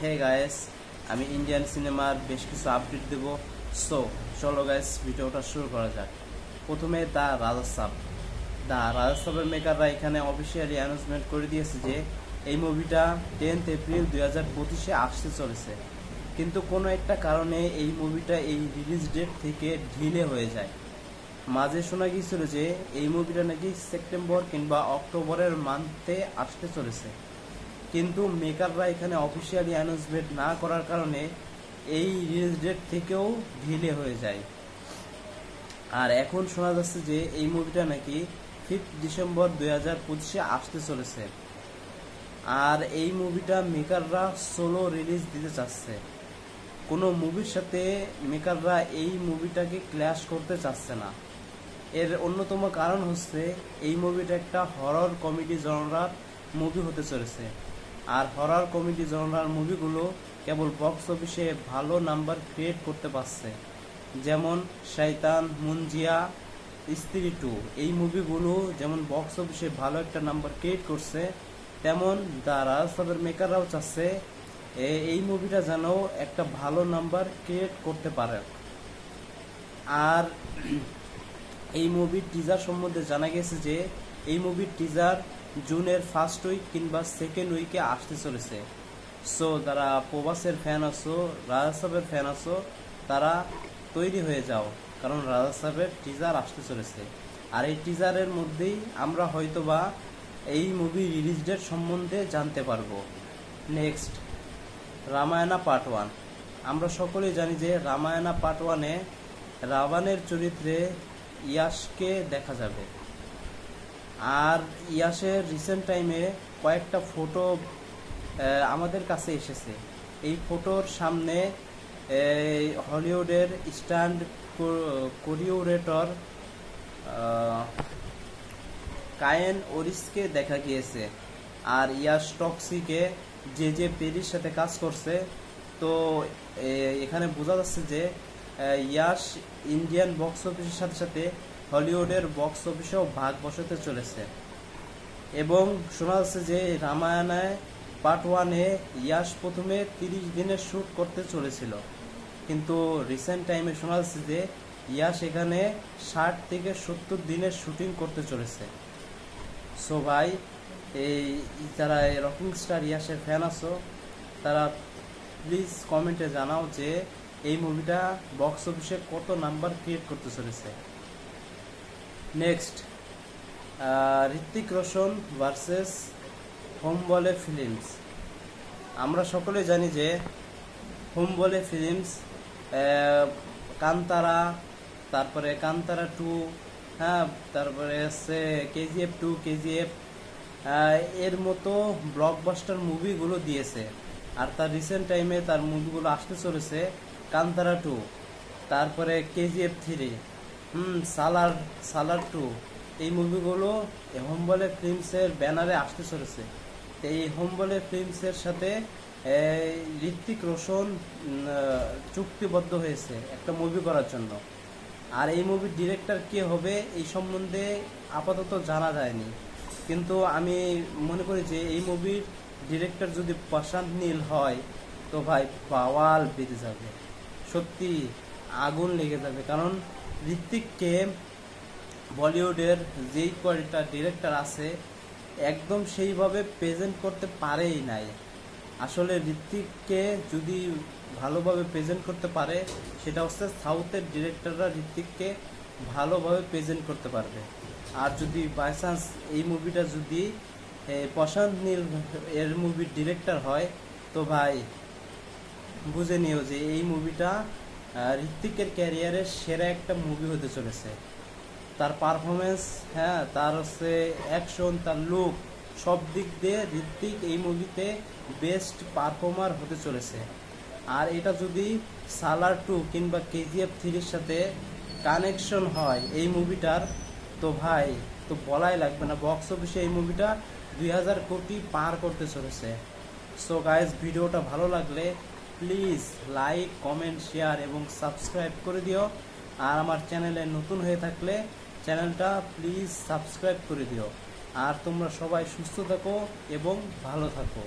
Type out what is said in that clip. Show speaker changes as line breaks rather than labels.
Hey guys, আমি Indian সিনেমার বেশ কিছু আপডেট দেব। সো চলো গাইস, ভিডিওটা শুরু করা যাক। প্রথমে দ্য রাজা সাবের মেকাররা এখানে অফিসিয়ালি অ্যানাউন্সমেন্ট করে দিয়েছে যে এই মুভিটা 10th এপ্রিল 2025-এ আসতে চলেছে। কিন্তু কোনো একটা কারণে এই মুভিটা এই রিলিজ ডেট থেকে ঢিলে হয়ে যায়। মাঝে শোনা গিয়েছিল যে এই মুভিটা নাকি সেপ্টেম্বর কিংবা অক্টোবরের মান্থে আসতে চলেছে, কিন্তু মেকাররা এখানে অফিসিয়ালি অ্যানাউন্সমেন্ট না করার কারণে এই রিলিজ ডেট থেকেও ঢিলে হয়ে যায়। আর এখন শোনা যাচ্ছে যে এই মুভিটা নাকি 5 ডিসেম্বর 2025-এ আসতে চলেছে। আর এই মুভিটা মেকাররা সোলো রিলিজ দিতে চাচ্ছে। কোনো মুভির সাথে মেকাররা এই মুভিটাকে ক্ল্যাশ করতে চাচ্ছে না। এর অন্যতম কারণ হচ্ছে এই মুভিটা একটা হরর কমেডি জনরার মুভি হতে চলেছে। আর হরর কমেডি জনরার মুভিগুলো কেবল বক্স অফিসে ভালো নাম্বার ক্রিয়েট করতে পারছে, যেমন শয়তান, মুনজিয়া, স্ত্রী 2। এই মুভিগুলো যেমন বক্স অফিসে ভালো একটা নাম্বার ক্রিয়েট করছে, তেমন দ্য রাজা সাবের মেকাররাও চাচ্ছে এই মুভিটা যেন একটা ভালো নাম্বার ক্রিয়েট করতে পারে। আর এই মুভির টিজার সম্বন্ধে জানা গেছে যে এই মুভির টিজার জুনের ফার্স্ট উইক কিংবা সেকেন্ড উইকে আসতে চলেছে। সো যারা প্রবাসের ফ্যান আছো, রাজা সাহেবের ফ্যান আছো, তারা তৈরি হয়ে যাও, কারণ রাজা সাহেবের টিজার আসতে চলেছে। আর এই টিজারের মধ্যেই আমরা হয়তোবা এই মুভি রিলিজ ডেট সম্বন্ধে জানতে পারবো। Next, Ramayana part 1। আমরা সকলেই জানি যে রামায়ণা পার্ট 1-এ রাবণের চরিত্রে ইয়াশকে দেখা যাবে। আর ইয়াশের রিসেন্ট টাইমে কয়েকটা ফটো আমাদের কাছে এসেছে। এই ফটোর সামনে হলিউডের স্ট্যান্ড কোরিওরেটর কায়েন ওরিসকে দেখা গিয়েছে। আর ইয়াশ টক্সিকে যে পেরির সাথে কাজ করছে। তো এখানে বোঝা যাচ্ছে যে ইয়াশ ইন্ডিয়ান বক্স অফিসের সাথে সাথে হলিউডের বক্স অফিসেও ভাগ বসাতে চলেছে। এবং শোনা যাচ্ছে যে রামায়ণায় পার্ট 1-এ ইয়াশ প্রথমে 30 দিনের শ্যুট করতে চলেছিল, কিন্তু রিসেন্ট টাইমে শোনা যাচ্ছে যে ইয়াশ এখানে 60 থেকে 70 দিনের শুটিং করতে চলেছে। সো ভাই, এই যারা রকিং স্টার ইয়াশের ফ্যান আছো, তারা প্লিজ কমেন্টে জানাও যে এই মুভিটা বক্স অফিসে কত নাম্বার ক্রিয়েট করতে চলেছে। Next, Hrithik Roshan versus Hombale films. আমরা সকলে জানি যে হোম বলে ফিল্মস কান্তারা, তারপরে কান্তারা 2, হ্যাঁ, তারপরে আছে KGF 2, KGF এর মতো ব্লকবাস্টার মুভিগুলো দিয়েছে। আর তার রিসেন্ট টাইমে তার মুভিগুলো আসতে চলেছে কান্তারা 2, তারপরে KGF 3, সালার 2। এই মুভিগুলো হোম বলে ফিল্মসের ব্যানারে আসতে চলেছে। তো এই হোম বলে ফিল্মসের সাথে ঋত্বিক রোশন চুক্তিবদ্ধ হয়েছে একটা মুভি করার জন্য। আর এই মুভির ডিরেক্টর কে হবে এই সম্বন্ধে আপাতত জানা যায়নি, কিন্তু আমি মনে করি যে এই মুভির ডিরেক্টর যদি প্রশান্ত নীল হয় তো ভাই বাওয়াল বেঁধে যাবে, সত্যি আগুন লেগে যাবে। কারণ ঋত্বিককে বলিউডের যেই কয়টা ডিরেক্টর আছে একদম সেইভাবে প্রেজেন্ট করতে পারেই নাই। আসলে ঋত্বিককে যদি ভালোভাবে প্রেজেন্ট করতে পারে, সেটা হচ্ছে সাউথের ডিরেক্টররা ঋত্বিককে ভালোভাবে প্রেজেন্ট করতে পারবে। আর যদি বাই চান্স এই মুভিটা যদি প্রশান্ত নীল এর মুভির ডিরেক্টর হয়, তো ভাই বুঝে নিও যে এই মুভিটা ঋত্বিকের ক্যারিয়ারের সেরা একটা মুভি হতে চলেছে। তার পারফরমেন্স, হ্যাঁ, তার হচ্ছে অ্যাকশন, তার লুক, সব দিক দিয়ে ঋত্বিক এই মুভিতে বেস্ট পারফর্মার হতে চলেছে। আর এটা যদি সালার 2 কিংবা KGF 3-এর সাথে কানেকশন হয় এই মুভিটার, তো ভাই তো বলাই লাগবে না, বক্স অফিসে এই মুভিটা 2000 কোটি পার করতে চলেছে। সো গাইজ, ভিডিওটা ভালো লাগলে প্লিজ লাইক, কমেন্ট, শেয়ার এবং সাবস্ক্রাইব করে দিও। আর আমার চ্যানেলে নতুন হয়ে থাকলে চ্যানেলটা প্লিজ সাবস্ক্রাইব করে দিও। আর তোমরা সবাই সুস্থ থাকো এবং ভালো থাকো।